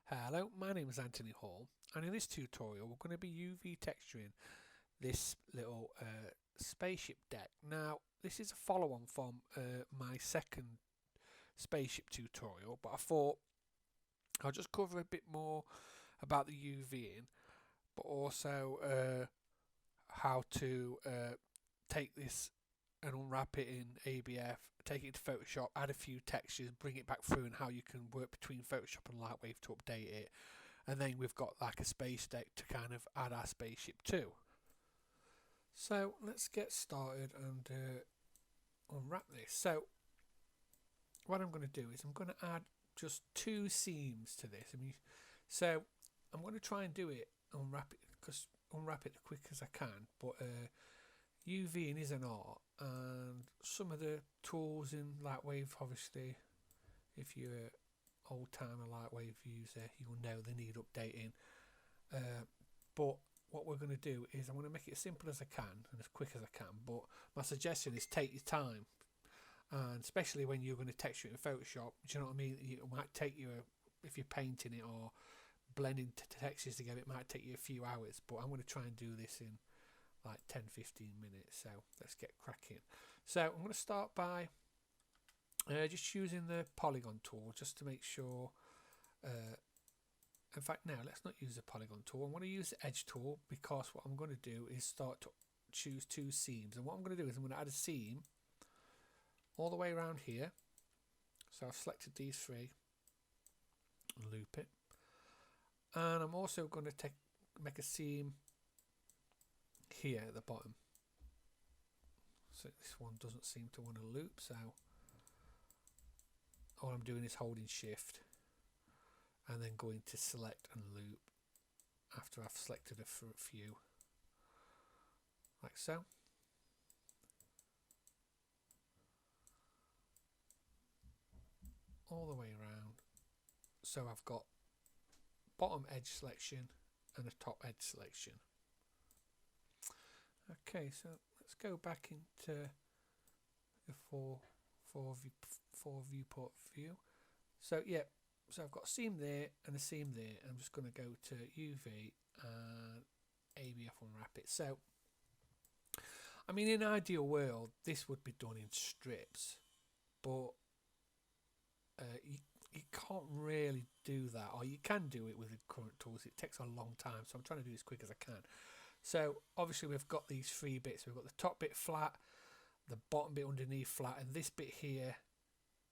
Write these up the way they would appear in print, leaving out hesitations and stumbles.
Hello, my name is Anthony Hall, and in this tutorial we're going to be UV texturing this little spaceship deck. Now, this is a follow-on from my second spaceship tutorial, but I thought I'll just cover a bit more about the UVing, but also how to take this and unwrap it in ABF, take it to Photoshop, add a few textures, bring it back through, and how you can work between Photoshop and Lightwave to update it. And then we've got like a space deck to kind of add our spaceship to. So let's get started and unwrap this. So what I'm going to do is I'm going to add just two seams to this. So I'm going to try and do it, unwrap it as quick as I can. But UVing is an art, and some of the tools in Lightwave, obviously, if you're an old timer Lightwave user, you'll know they need updating. But what we're going to do is I'm going to make it as simple as I can and as quick as I can. But my suggestion is take your time, and especially when you're going to texture it in Photoshop. Do you know what I mean? It might take you if you're painting it or blending textures together, it might take you a few hours. But I'm going to try and do this in like 10-15 minutes. So let's get cracking. So I'm going to start by just using the polygon tool just to make sure. In fact, now let's not use the polygon tool. I'm going to use the edge tool, because what I'm going to do is start to choose two seams. And what I'm going to do is I'm going to add a seam all the way around here. So I've selected these three and loop it. And I'm also going to make a seam here at the bottom. So this one doesn't seem to want to loop, so all I'm doing is holding shift and then going to select and loop after I've selected a few, like so. All the way around. So I've got bottom edge selection and a top edge selection. Okay, so let's go back into the four viewport view. So yeah, so I've got a seam there and a seam there. I'm just going to go to UV and ABF unwrap it. So I mean, in an ideal world this would be done in strips, but you can't really do that, or you can do it with the current tools. It takes a long time, so I'm trying to do it as quick as I can. So obviously we've got these three bits. We've got the top bit flat, the bottom bit underneath flat, and this bit here,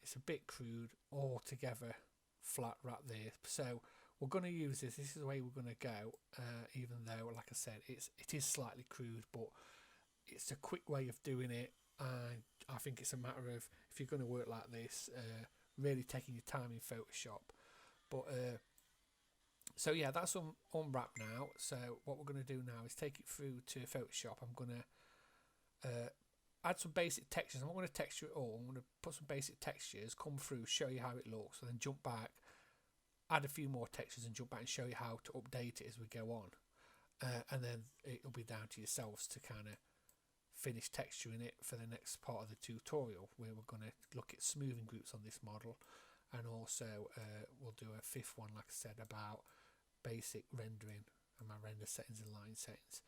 it's a bit crude, all together flat right there. So we're going to use this. This is the way we're going to go, even though, like I said, it is slightly crude, but it's a quick way of doing it. And I think it's a matter of, if you're going to work like this, really taking your time in Photoshop. But so yeah, that's unwrapped now. So what we're going to do now is take it through to Photoshop. I'm going to add some basic textures. I'm not going to texture it all. I'm going to put some basic textures, come through, show you how it looks, and then jump back, add a few more textures, and jump back and show you how to update it as we go on. And then it'll be down to yourselves to kind of finish texturing it for the next part of the tutorial, where we're going to look at smoothing groups on this model, and also we'll do a fifth one, like I said, about basic rendering and my render settings and line settings.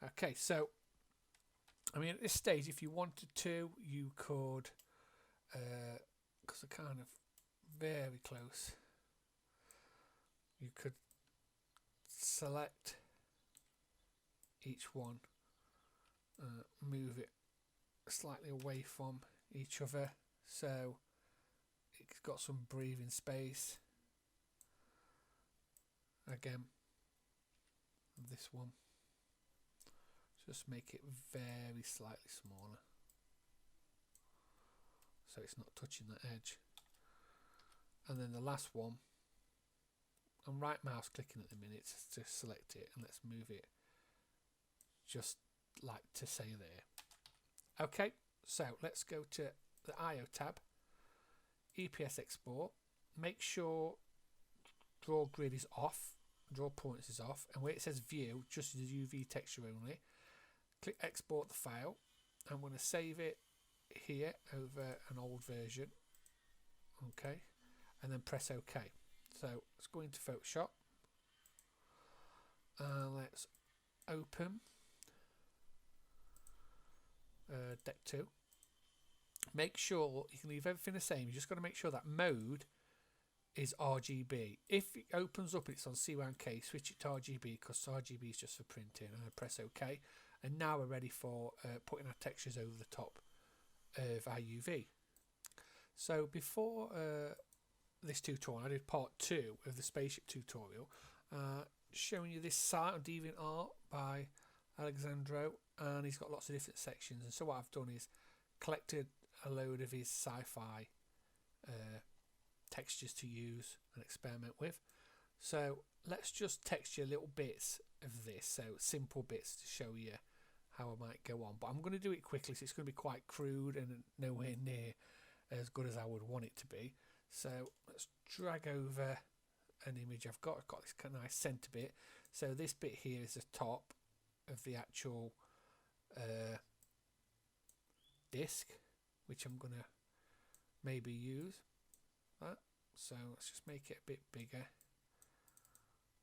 Okay, so I mean, at this stage, if you wanted to, you could, because they're kind of very close, you could select each one, move it slightly away from each other, so it's got some breathing space. Again, this one, just make it very slightly smaller, so it's not touching the edge. And then the last one, I'm right mouse clicking at the minute to select it, and let's move it just like to say there. Okay, so let's go to the IO tab, EPS export, make sure draw grid is off, draw points is off, and where it says view, just the UV texture only, click export the file. I'm going to save it here over an old version, okay, and then press OK. So let's go into Photoshop and let's open deck 2. Make sure you can leave everything the same. You just got to make sure that mode is RGB. If it opens up and it's on C1K, switch it to RGB because RGB is just for printing, and I press OK. And now we're ready for putting our textures over the top of our UV. So before this tutorial, I did part 2 of the spaceship tutorial, showing you this site on DeviantArt by Alexandro, and he's got lots of different sections. And so what I've done is collected a load of his sci-fi textures to use and experiment with. So let's just texture little bits of this, so simple bits to show you how I might go on, but I'm going to do it quickly, so it's going to be quite crude and nowhere near as good as I would want it to be. So let's drag over an image I've got this kind of nice center bit. So this bit here is the top of the actual disc, which I'm going to maybe use that. So let's just make it a bit bigger,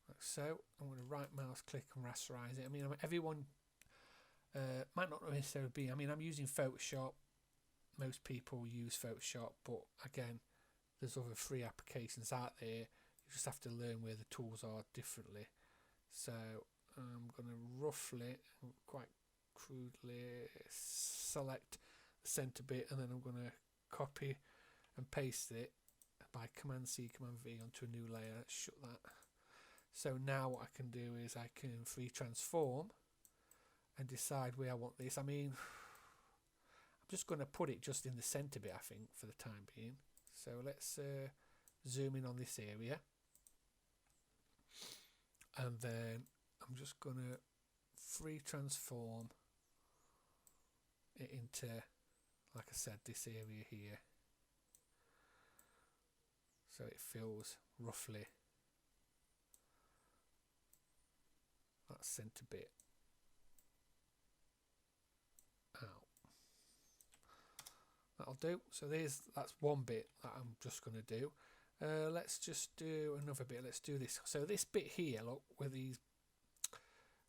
like so. I'm going to right mouse click and rasterize it. I mean, everyone might not necessarily be, I mean, I'm using Photoshop. Most people use Photoshop, but again, there's other free applications out there. You just have to learn where the tools are differently. So I'm going to roughly, quite crudely, select the center bit, and then I'm going to copy and paste it by Command C, Command V onto a new layer. Let's shut that. So now what I can do is I can free transform and decide where I want this. I mean, I'm just going to put it just in the center bit, I think, for the time being. So let's zoom in on this area, and then I'm just going to free transform it into, like I said, this area here, so it fills roughly that center bit out. That'll do. So that's one bit that I'm just going to do. Let's just do another bit. Let's do this. So this bit here, look, with these,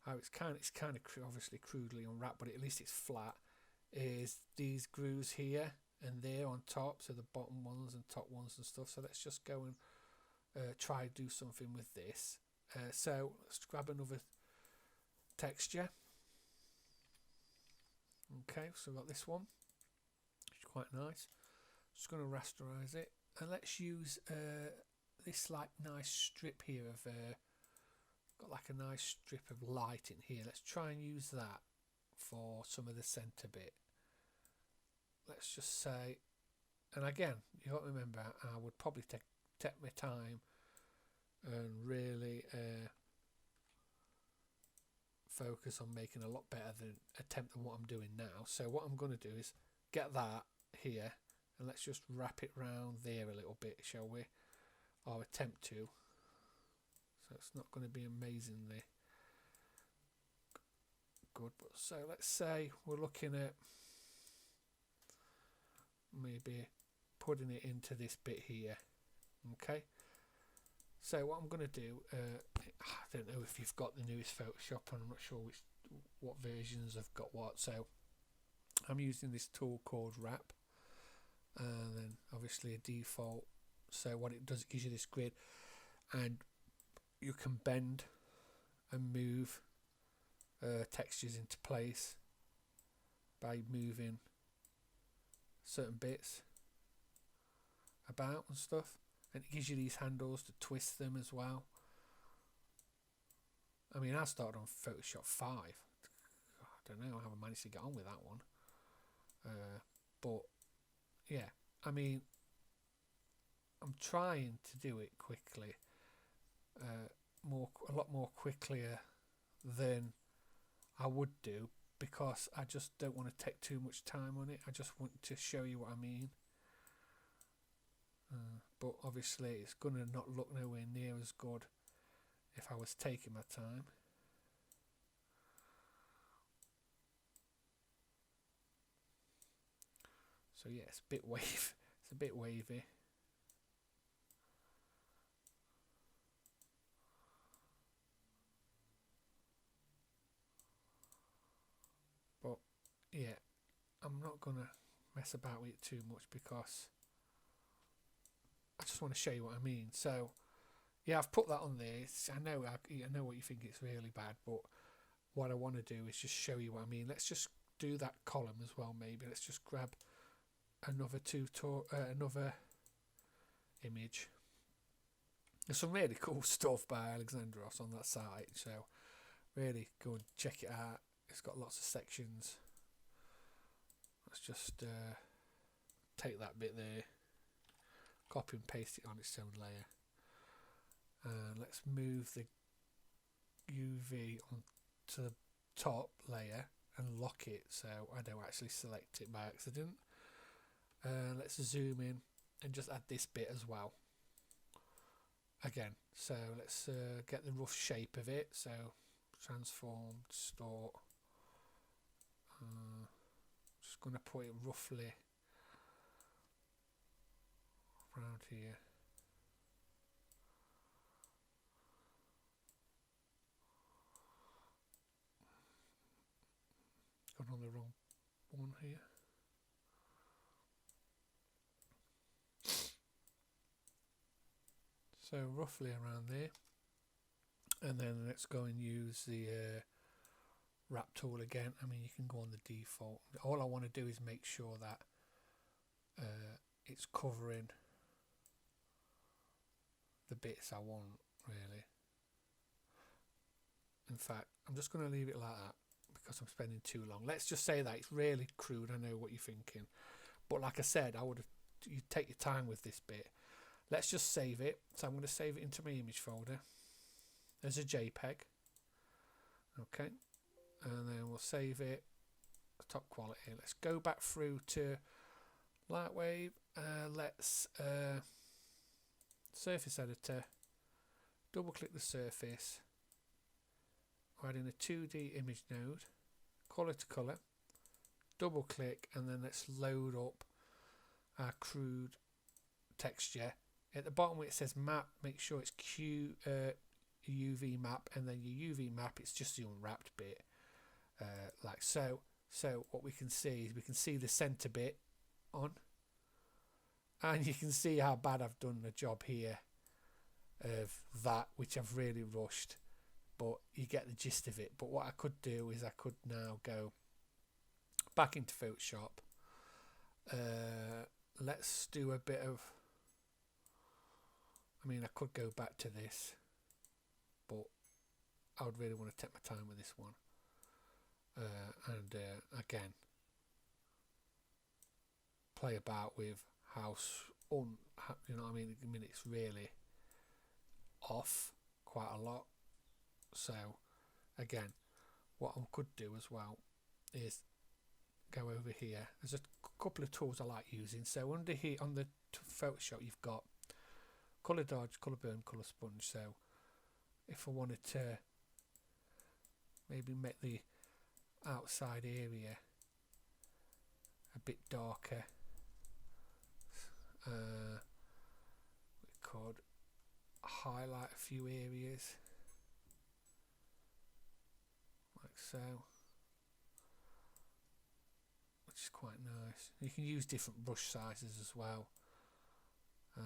how it's kind of obviously crudely unwrapped, but at least it's flat, is these grooves here and there on top, so the bottom ones and top ones and stuff. So let's just go and try to do something with this. So let's grab another texture. Okay, so we've got this one, which is quite nice. Just going to rasterize it, and let's use this like nice strip here of got like a nice strip of light in here. Let's try and use that for some of the center bit. Let's just say, and again, you got to remember, I would probably take my time and really focus on making a lot better than attempt than what I'm doing now. So what I'm going to do is get that here, and let's just wrap it round there a little bit, shall we? Or attempt to. So it's not going to be amazingly good, but so let's say we're looking at maybe putting it into this bit here. Okay, so what I'm going to do, I don't know if you've got the newest Photoshop, and I'm not sure what versions have got what, so I'm using this tool called Wrap, and then obviously a default. So what it does, it gives you this grid, and you can bend and move textures into place by moving certain bits about and stuff, and it gives you these handles to twist them as well. I mean, I started on Photoshop 5. I don't know how I managed to get on with that one, but yeah, I mean, I'm trying to do it quickly, a lot more quicker than I would do, because I just don't want to take too much time on it. I just want to show you what I mean. But obviously it's going to not look nowhere near as good if I was taking my time. So yeah, it's a bit wavy. It's a bit wavy. yeah, I'm not going to mess about with it too much because I just want to show you what I mean. So, yeah, I've put that on there. I know what you think, it's really bad, but what I want to do is just show you what I mean. Let's just do that column as well, maybe. Let's just grab another another image. There's some really cool stuff by Alexandros on that site, so really go and check it out. It's got lots of sections. Let's just take that bit there, copy and paste it on its own layer, and let's move the UV onto the top layer and lock it so I don't actually select it by accident. Let's zoom in and just add this bit as well again. So let's get the rough shape of it. So transform, distort. Just going to put it roughly around here. Gone on the wrong one here. So roughly around there, and then let's go and use the wrap tool again. I mean, you can go on the default. All I want to do is make sure that it's covering the bits I want, really. In fact, I'm just going to leave it like that because I'm spending too long. Let's just say that it's really crude. I know what you're thinking, but like I said, you take your time with this bit. Let's just save it. So I'm going to save it into my image folder as a JPEG. Okay, and then we'll save it top quality. Let's go back through to Lightwave. Let's surface editor, double click the surface, add in a 2D image node, color to color, double click, and then let's load up our crude texture. At the bottom where it says map, make sure it's UV map, and then your UV map, it's just the unwrapped bit, like so. So what we can see is we can see the center bit on, and you can see how bad I've done the job here of that, which I've really rushed, but you get the gist of it. But what I could do is I could now go back into Photoshop. Let's do a bit of, I mean, I could go back to this, but I would really want to take my time with this one. And again, play about with how, you know what I mean? I mean, it's really off quite a lot. So again, what I could do as well is go over here. There's a couple of tools I like using. So under here on the Photoshop, you've got color dodge, color burn, color sponge. So if I wanted to maybe make the outside area a bit darker, we could highlight a few areas like so, which is quite nice. You can use different brush sizes as well. Got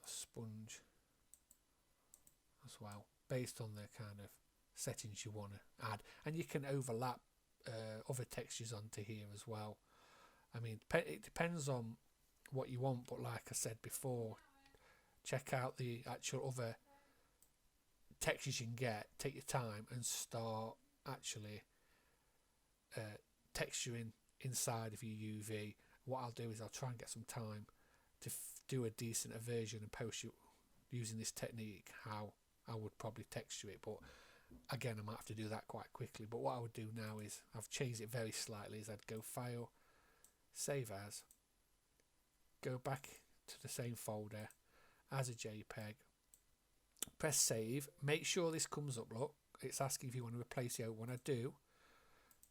a sponge as well, based on the kind of settings you want to add, and you can overlap other textures onto here as well. I mean, it depends on what you want, but like I said before, check out the actual other textures you can get. Take your time and start actually texturing inside of your UV. What I'll do is I'll try and get some time to do a decent version and post you using this technique how I would probably texture it, but again, I might have to do that quite quickly. But what I would do now is, I've changed it very slightly, is I'd go File, Save As, go back to the same folder as a JPEG, press Save, make sure this comes up. Look, it's asking if you want to replace the old one. I do,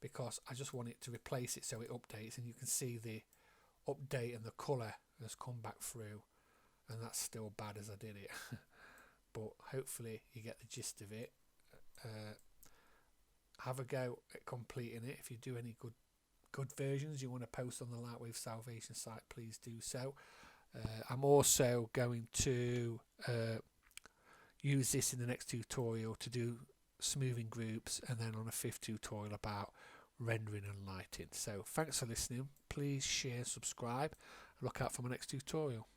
because I just want it to replace it so it updates, and you can see the update and the colour has come back through, and that's still bad as I did it. But hopefully you get the gist of it. have a go at completing it. If you do any good versions you want to post on the Lightwave Salvation site, please do so. I'm also going to use this in the next tutorial to do smoothing groups, and then on a 5th tutorial about rendering and lighting. So thanks for listening. Please share, subscribe, look out for my next tutorial.